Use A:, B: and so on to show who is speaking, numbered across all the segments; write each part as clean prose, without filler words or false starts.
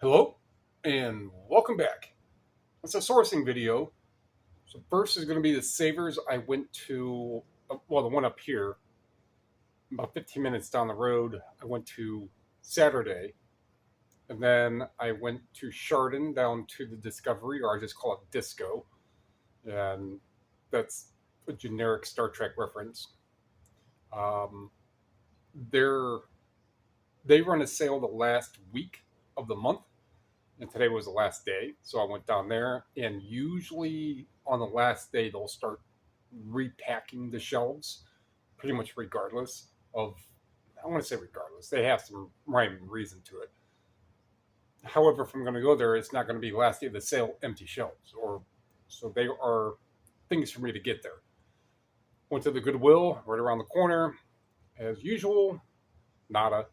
A: Hello, and welcome back. It's a sourcing video. So first is going to be the savers I went to, well, the one up here, about 15 minutes down the road. I went to Saturday, and then I went to Chardon down to the Discovery, or I just call it Disco, and that's a generic Star Trek reference. Um, they're they run a sale the last week of the month, and today was the last day, so I went down there. And usually on the last day they'll start repacking the shelves, pretty much regardless of, I want to say regardless, they have some rhyme and reason to it. However, if I'm going to go there, it's not going to be last day of the sale empty shelves, or so they are things for me to get there. Went to the Goodwill right around the corner as usual, nada.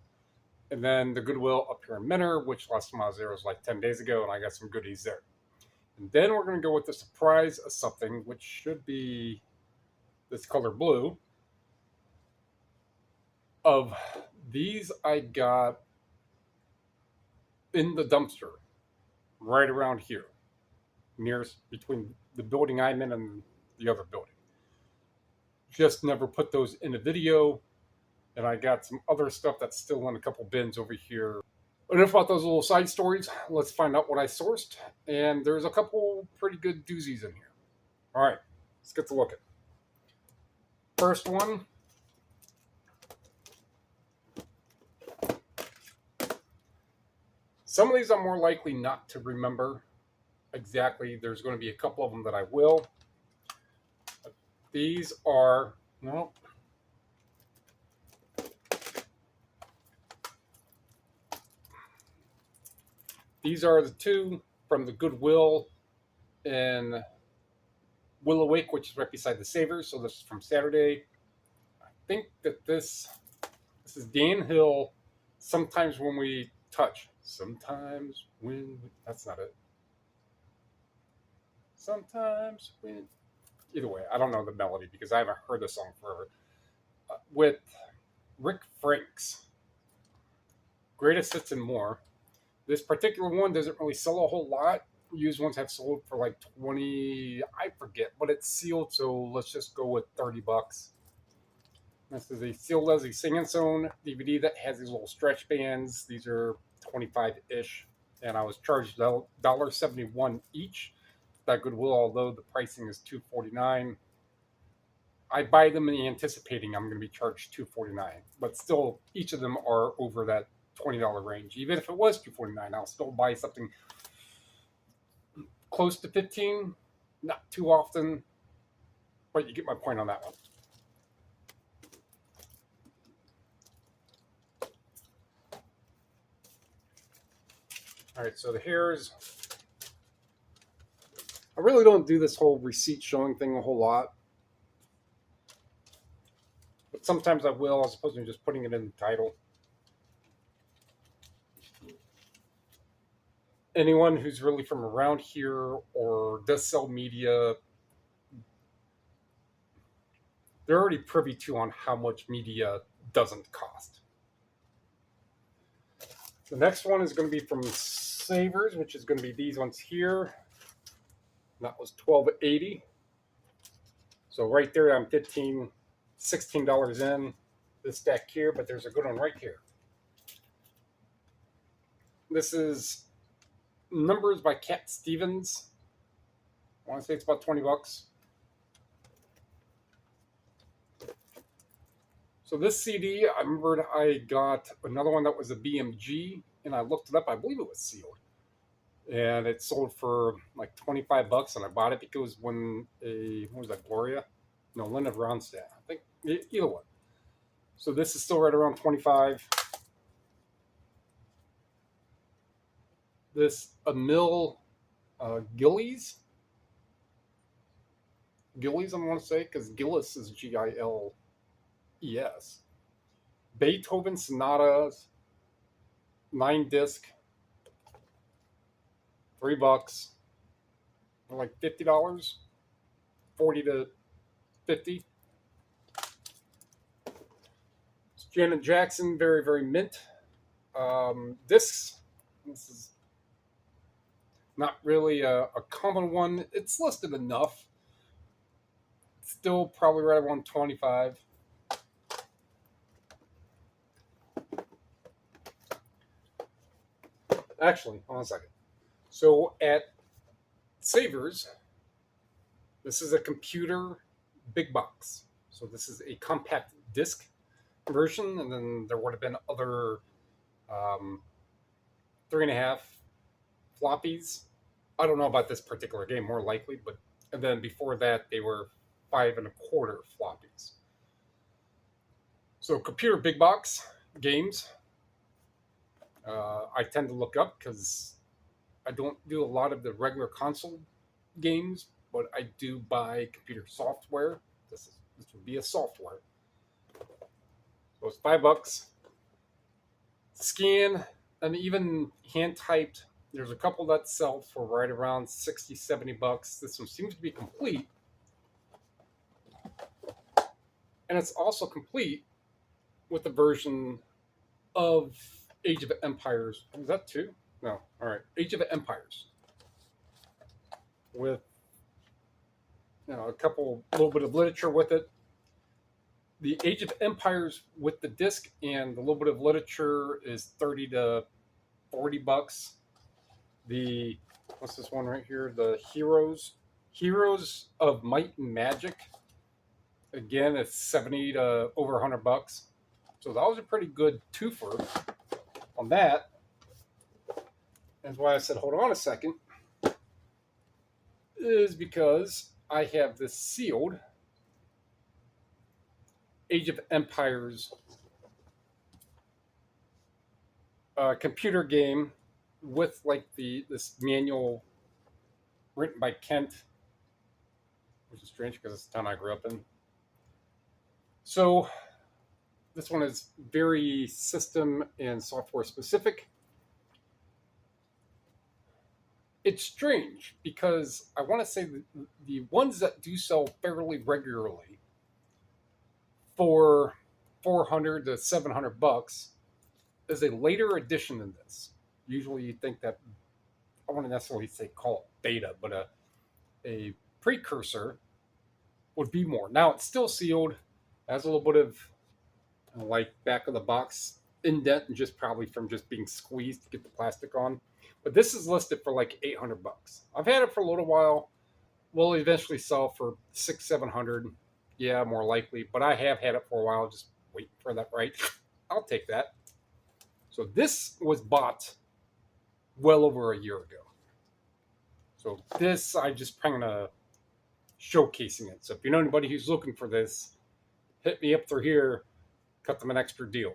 A: And then the Goodwill up here in Menor, which last time I was there was like 10 days ago, and I got some goodies there. And then we're going to go with the surprise of something, which should be this color blue. Of these, I got in the dumpster right around here, nearest between the building I'm in and the other building. Just never put those in a video. And I got some other stuff that's still in a couple bins over here. Enough about those little side stories. Let's find out what I sourced. And there's a couple pretty good doozies in here. All right, let's get to looking. First one. Some of these I'm more likely not to remember exactly. There's going to be a couple of them that I will. But these are, well, these are the two from the Goodwill in Willowwick, which is right beside the Savers. So this is from Saturday. I think that this is Dan Hill. Sometimes when we touch. Sometimes when we, that's not it. Sometimes when. Either way, I don't know the melody because I haven't heard the song forever. With Rick Franks. Greatest Hits and More. This particular one doesn't really sell a whole lot. Used ones have sold for like 20, I forget, but it's sealed, so let's just go with $30. This is a Sealed Leslie Sing and Sewn DVD that has these little stretch bands. These are 25-ish, and I was charged $1.71 each. That Goodwill, although the pricing is $2.49. I buy them anticipating I'm going to be charged $2.49, but still, each of them are over that $20 range. Even if it was $2.49, I'll still buy something close to $15. Not too often, but you get my point on that one. All right, so the hairs. I really don't do this whole receipt showing thing a whole lot, but sometimes I will, as opposed to just putting it in the title. Anyone who's really from around here or does sell media, they're already privy to on how much media doesn't cost. The next one is going to be from Savers, which is going to be these ones here. That was $12.80. So right there, I'm $16 in this stack here, but there's a good one right here. This is Numbers by Cat Stevens. I want to say it's about $20. So this CD, I remembered I got another one that was a BMG, and I looked it up. I believe it was sealed, and it sold for like $25. And I bought it because when what was that, Gloria? No, Linda Ronstadt. I think either one. So this is still right around 25. This Emil Gillies. Gillies, I want to say, because Gillis is Giles. Beethoven Sonatas, 9-disc, $3, like $50, 40 to 50. It's Janet Jackson, very, very mint. Discs. This is Not really a common one. It's listed enough. Still probably right around 25. Actually, hold on a second. So at Savers, this is a computer big box. So this is a compact disc version, and then there would have been other 3.5 floppies. I don't know about this particular game, more likely, but and then before that they were 5.25 floppies. So computer big box games, I tend to look up because I don't do a lot of the regular console games, but I do buy computer software. This would be a software. So it's $5. Scan and even hand typed. There's a couple that sell for right around 60, $70. This one seems to be complete. And it's also complete with the version of Age of Empires. Is that two? No. All right. Age of Empires. With a little bit of literature with it. The Age of Empires with the disc and the little bit of literature is $30 to $40. The what's this one right here? The Heroes of Might and Magic. Again, it's 70 to over $100. So that was a pretty good twofer on that. That's why I said, hold on a second. Is because I have this sealed Age of Empires computer game with like this manual written by Kent, which is strange because it's the town I grew up in. So this one is very system and software specific. It's strange because I want to say the ones that do sell fairly regularly for $400 to $700 is a later edition than this. Usually you think that, I wouldn't necessarily say call it beta, but a precursor would be more. Now it's still sealed, has a little bit of like back of the box indent, and just probably from just being squeezed to get the plastic on. But this is listed for like $800. I've had it for a little while. Will eventually sell for $600-700. Yeah, more likely. But I have had it for a while, just waiting for that right. I'll take that. So this was bought well over a year ago. So this, I just kind of showcasing it. So if you know anybody who's looking for this, hit me up through here, cut them an extra deal.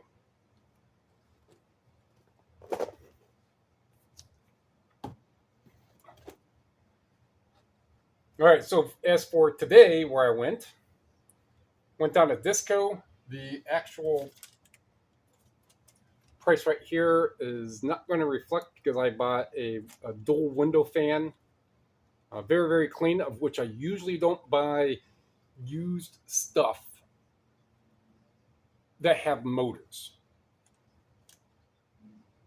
A: All right, so as for today, where I went down to Disco. The actual price right here is not going to reflect because I bought a dual window fan. Very, very clean, of which I usually don't buy used stuff that have motors.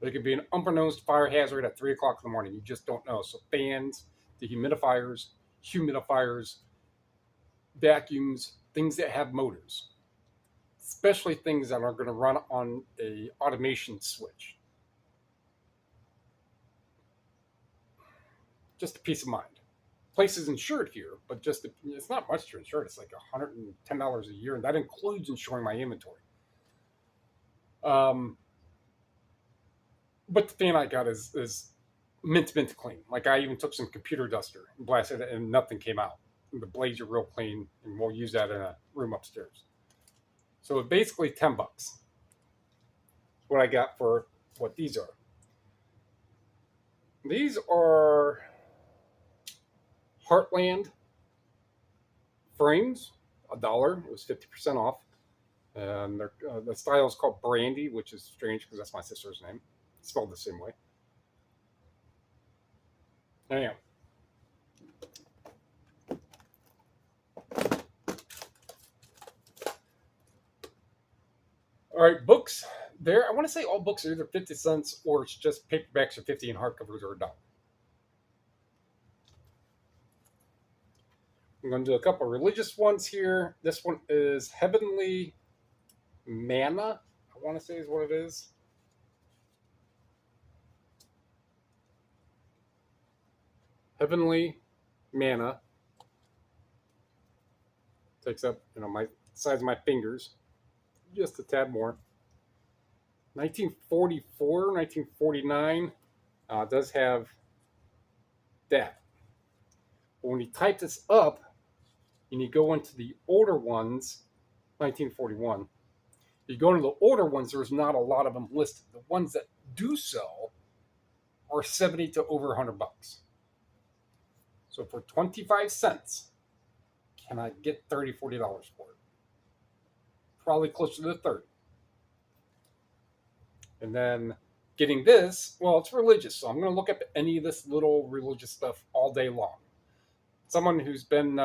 A: There could be an unbeknownst fire hazard at 3 o'clock in the morning. You just don't know. So fans, dehumidifiers, humidifiers, vacuums, things that have motors, especially things that are going to run on a automation switch. Just a peace of mind. Place is insured here, but it's not much to insure. It's like $110 a year, and that includes insuring my inventory. But the fan I got is mint clean. Like I even took some computer duster and blasted it, and nothing came out. And the blades are real clean, and we'll use that in a room upstairs. So basically $10. What I got for what these are. These are Heartland frames, $1. It was 50% off. And the style is called Brandy, which is strange because that's my sister's name. It's spelled the same way. Anyhow. All right, books. There, I want to say all books are either 50 cents or it's just paperbacks are 50 and hardcovers are $1. I'm going to do a couple of religious ones here. This one is Heavenly Manna, I want to say is what it is. Heavenly Manna. Takes up, my size of my fingers, just a tad more. 1944, 1949 does have that. But when you type this up and you go into the older ones, 1941, you go into the older ones, there's not a lot of them listed. The ones that do sell are 70 to over $100. So for 25 cents, can I get $30, $40 for it? Probably closer to 30. And then getting this, well, it's religious, so I'm going to look up any of this little religious stuff all day long. Someone who's been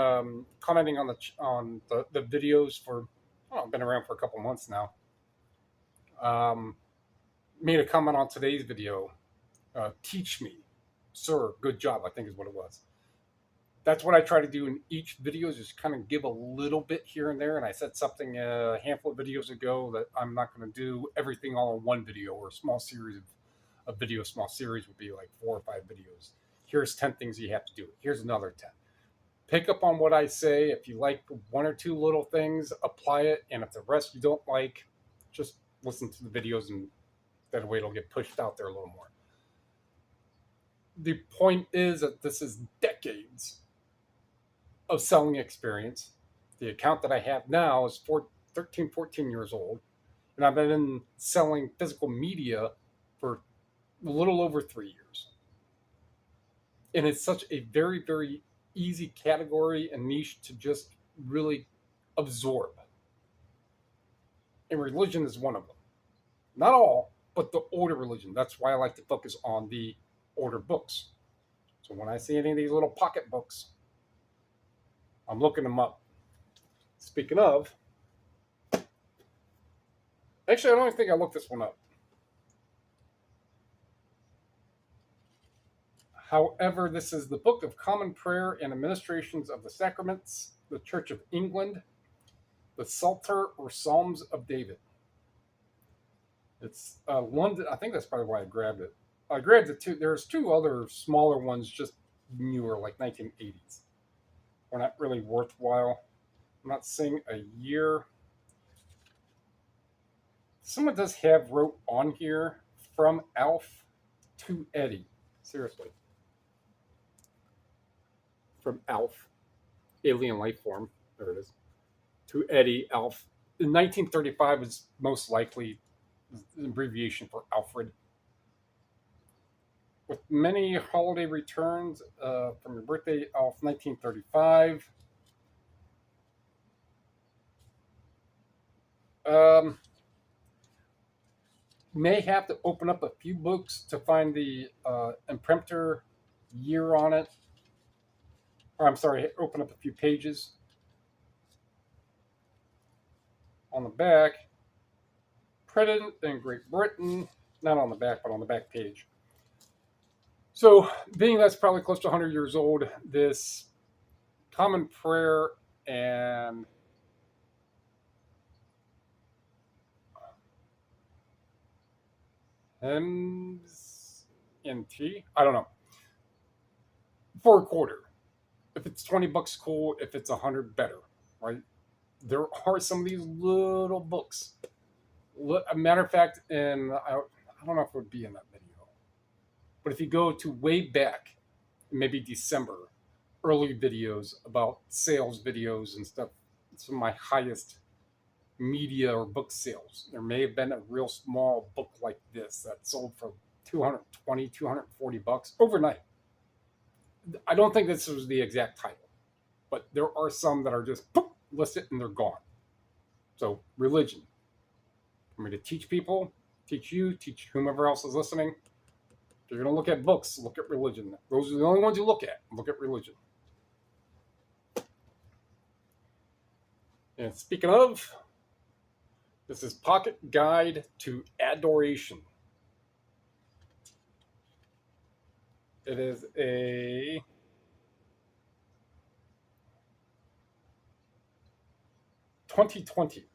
A: commenting on the videos for, been around for a couple months now, made a comment on today's video. Teach me, sir. Good job, I think is what it was. That's what I try to do in each video, is just kind of give a little bit here and there. And I said something a handful of videos ago that I'm not going to do everything all in one video, or a small series of videos. Small series would be like 4 or 5 videos. Here's 10 things you have to do. Here's another 10. Pick up on what I say. If you like 1 or 2 little things, apply it. And if the rest you don't like, just listen to the videos, and that way it'll get pushed out there a little more. The point is that this is decades of selling experience. The account that I have now is 13, 14 years old. And I've been selling physical media for a little over 3 years. And it's such a very, very easy category and niche to just really absorb. And religion is one of them. Not all, but the older religion. That's why I like to focus on the older books. So when I see any of these little pocket books, I'm looking them up. Speaking of, actually, I don't even think I looked this one up. However, this is the Book of Common Prayer and Administrations of the Sacraments, the Church of England, the Psalter or Psalms of David. It's London. I think that's probably why I grabbed it. I grabbed it too. There's 2 other smaller ones, just newer, like 1980s. They're not really worthwhile. I'm not saying a year. Someone does have wrote on here, from Alf to Eddie. Seriously. From Alf, alien life form. There it is. To Eddie, Alf. In 1935 is most likely an abbreviation for Alfred. With many holiday returns from your birthday, Alf, 1935. May have to open up a few books to find the imprimatur year on it. Or I'm sorry, open up a few pages. On the back, printed in Great Britain, not on the back, but on the back page. So, being that's probably close to 100 years old, this Common Prayer and hymns in tea, I don't know, for a quarter. If it's $20, cool. If it's 100, better, right? There are some of these little books. A matter of fact, and I don't know if it would be in that video, but if you go to way back, maybe December, early videos about sales videos and stuff, some of my highest media or book sales, there may have been a real small book like this that sold for $220, $240 overnight. I don't think this was the exact title, but there are some that are just listed and they're gone. So religion, for me to teach people, teach you, teach whomever else is listening. If you're going to look at books, look at religion. Those are the only ones you look at. Look at religion. And speaking of, this is Pocket Guide to Adoration. It is a 2020.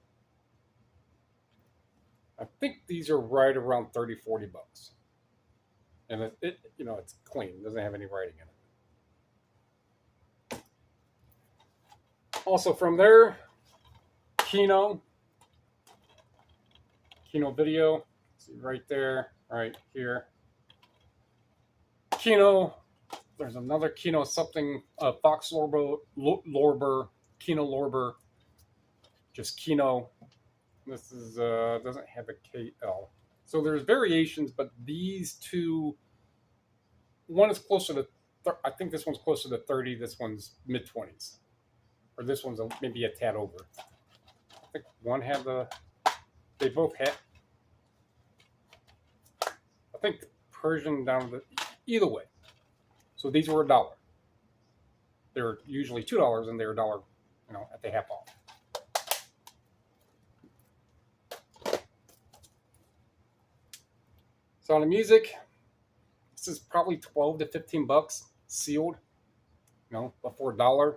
A: I think these are right around 30, 40 bucks. And it's clean. It doesn't have any writing in it. Also from there, Kino Video. See right there, right here. Kino. There's another Kino something. Fox Lorber, Kino Lorber. Just Kino. This is doesn't have a KL. So there's variations, but these two. One is closer to. I think this one's closer to 30. This one's mid 20s, or this one's maybe a tad over. I think one had the. They both had. I think Persian down to either way. So these were $1. They're usually $2, and they're $1, at the half off. Sound of Music. This is probably 12 to 15 bucks sealed. Before $1.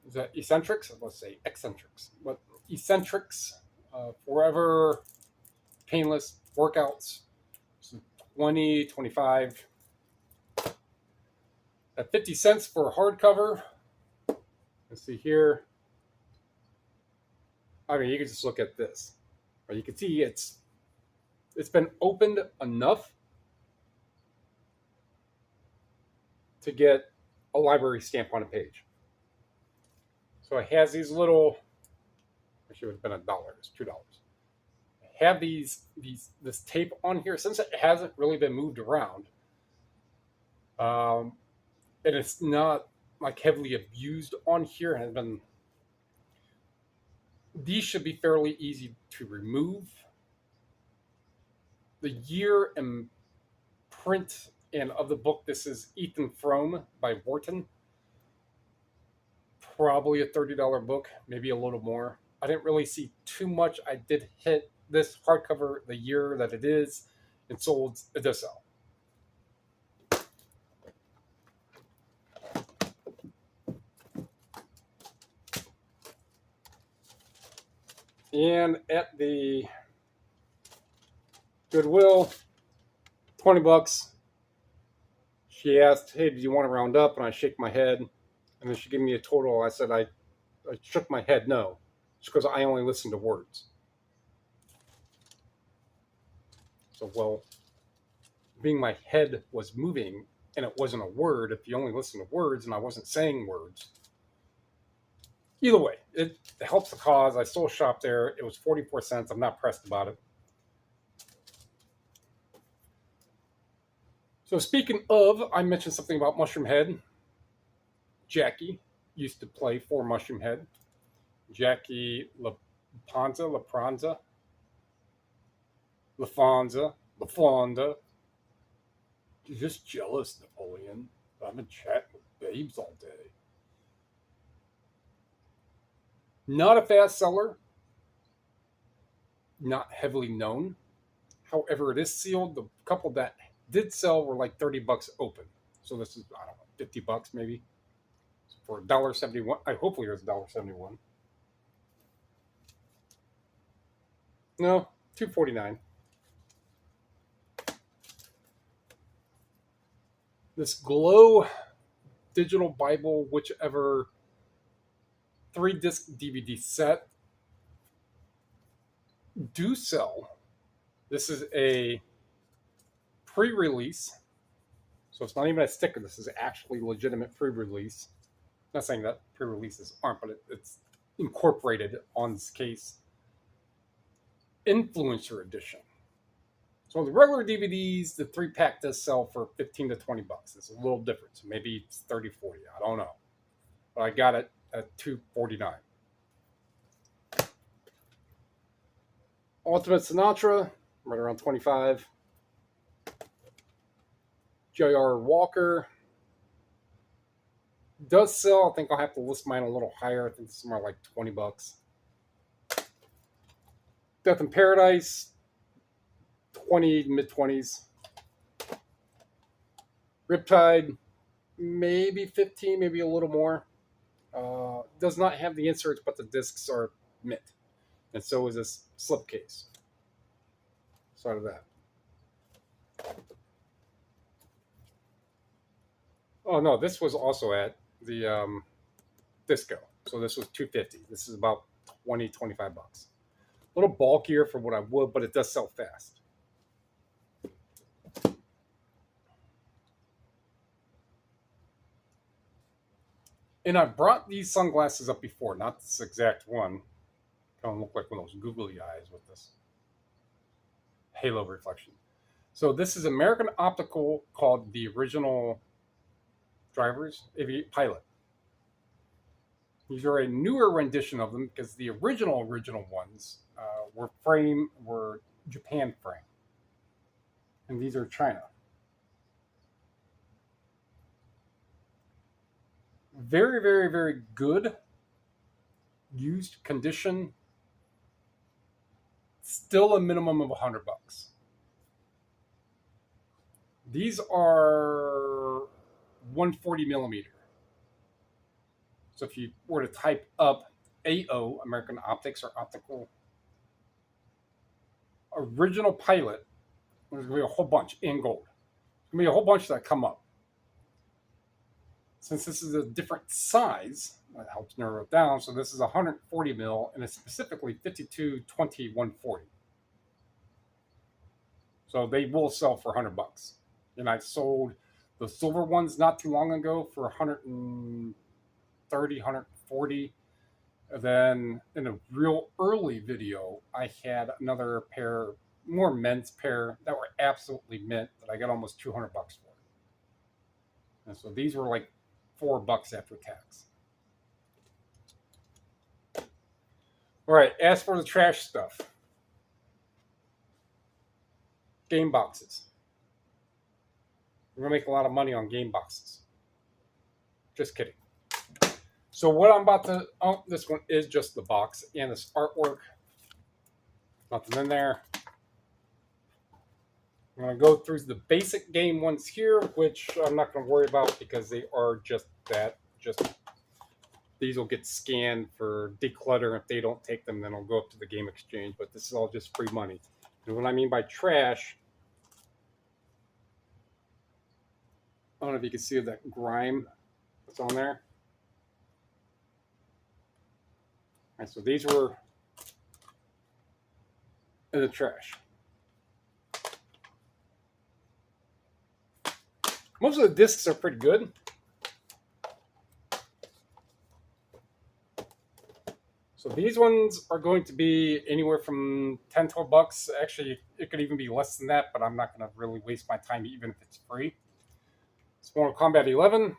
A: Is that Eccentrics? Let's say Eccentrics. But Eccentrics, Forever, Painless Workouts. So 20, 25. At 50 cents for a hardcover. Let's see here. I mean, you can just look at this. Or you can see it's been opened enough to get a library stamp on a page. So it has these little, actually it would have been $1, it's $2. Have this tape on here since it hasn't really been moved around, and it's not like heavily abused on here. Has been. These should be fairly easy to remove. The year and print and of the book. This is Ethan Frome by Wharton. Probably a $30 book, maybe a little more. I didn't really see too much. I did hit this hardcover the year that it is, and sold it does sell. And at the Goodwill, 20 bucks. She asked, "Hey, do you want to round up?" And I shake my head, and then she gave me a total. I said, I shook my head no, just because I only listen to words. So, well, being my head was moving and it wasn't a word, if you only listen to words and I wasn't saying words. Either way, it helps the cause. I still shop there. It was 44 cents. I'm not pressed about it. So speaking of, I mentioned something about Mushroom Head. Jackie used to play for Mushroom Head. Jackie LaFonda. You're just jealous, Napoleon. I've been chatting with babes all day. Not a fast seller. Not heavily known. However, it is sealed. The couple that did sell were like 30 bucks open. So this is, I don't know, 50 bucks maybe. For $1.71. Hopefully it was $1.71. No, $2.49. This Glow Digital Bible, whichever 3-disc DVD set, do sell. This is a pre-release, so it's not even a sticker. This is actually legitimate pre-release. Not saying that pre-releases aren't, but it's incorporated on this case. Influencer edition. So the regular DVDs, the 3-pack does sell for 15 to 20 bucks. It's a little different. So maybe it's 30, 40. I don't know. But I got it at $2.49. Ultimate Sinatra, right around 25. J.R. Walker does sell. I think I'll have to list mine a little higher. I think it's somewhere like 20 bucks. Death in Paradise, 20, mid-20s. Riptide, maybe 15, maybe a little more. Does not have the inserts, but the discs are mint, and so is this slipcase. Side of that. Oh no, this was also at the Disco. So this was 250. This is about 20, 25 bucks. A little bulkier for what I would, but it does sell fast. And I brought these sunglasses up before, not this exact one. Kind of look like one of those googly eyes with this halo reflection. So this is American Optical, called the original drivers, Pilot. These are a newer rendition of them because the original ones were Japan frame, and these are China. Very, very, very good used condition. Still a minimum of $100. These are 140 millimeter. So if you were to type up AO, American Optics, or Optical original Pilot, there's going to be a whole bunch in gold. There's going to be a whole bunch that come up. Since this is a different size, that helps narrow it down. So this is 140 mil, and it's specifically 52, 20, 140. So they will sell for $100. And I sold the silver ones not too long ago for 130, 140. And then in a real early video, I had another pair, more men's pair, that were absolutely mint, that I got almost $200 for. And so these were like $4 after tax. All right, as for the trash stuff, game boxes. We're gonna make a lot of money on game boxes. Just kidding. So what I'm about to, this one is just the box and this artwork. Nothing in there. I'm gonna go through the basic game ones here, which I'm not gonna worry about because they are just that. These will get scanned for declutter. If they don't take them, then I'll go up to the game exchange. But this is all just free money. And what I mean by trash, I don't know if you can see that grime that's on there. All right, so these were in the trash. Most of the discs are pretty good. So these ones are going to be anywhere from 10, 12 bucks. Actually, it could even be less than that, but I'm not going to really waste my time even if it's free. It's Mortal Kombat 11.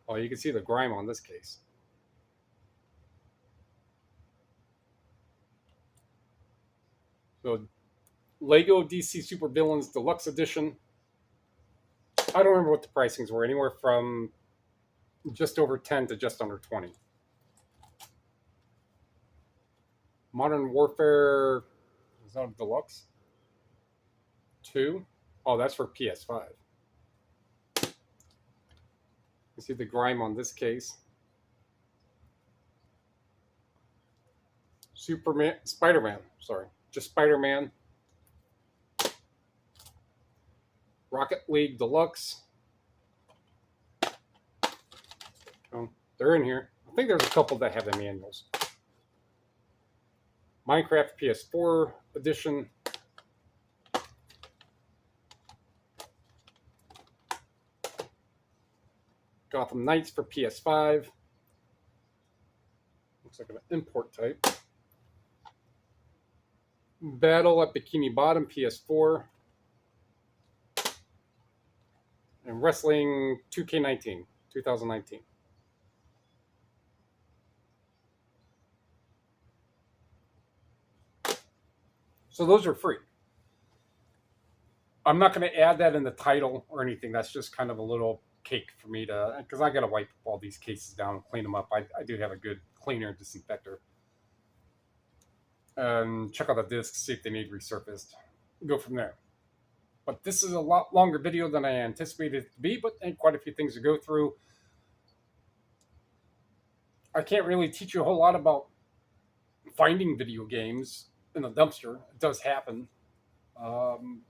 A: Oh, you can see the grime on this case. So Lego DC Super Villains Deluxe Edition. I don't remember what the pricings were, anywhere from just over 10 to just under 20. Modern Warfare, is that a deluxe? 2? Oh, that's for PS5. You see the grime on this case. Spider-Man, sorry. Just Spider-Man. Rocket League Deluxe. Oh, they're in here. I think there's a couple that have the manuals. Minecraft PS4 edition. Gotham Knights for PS5. Looks like an import type. Battle at Bikini Bottom PS4. And Wrestling 2K19, 2019. So those are free. I'm not going to add that in the title or anything. That's just kind of a little cake for me to, because I got to wipe all these cases down and clean them up. I do have a good cleaner and disinfector. And check out the discs, see if they need resurfaced. Go from there. But this is a lot longer video than I anticipated it to be, but quite a few things to go through. I can't really teach you a whole lot about finding video games in the dumpster. It does happen.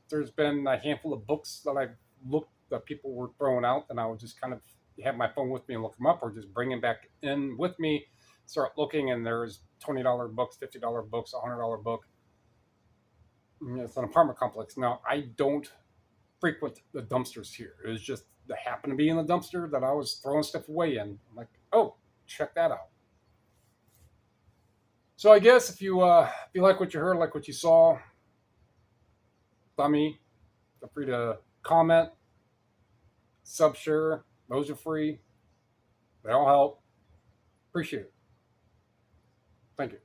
A: There's been a handful of books that I've looked that people were throwing out, and I would just kind of have my phone with me and look them up, or just bring them back in with me, start looking, and there's $20 books, $50 books, $100 book. It's an apartment complex. Now, I don't frequent the dumpsters here. It was just that happened to be in the dumpster that I was throwing stuff away in. I'm like, oh, check that out. So I guess if you like what you heard, like what you saw, dummy, feel free to comment, sub, share. Those are free. They all help. Appreciate it. Thank you.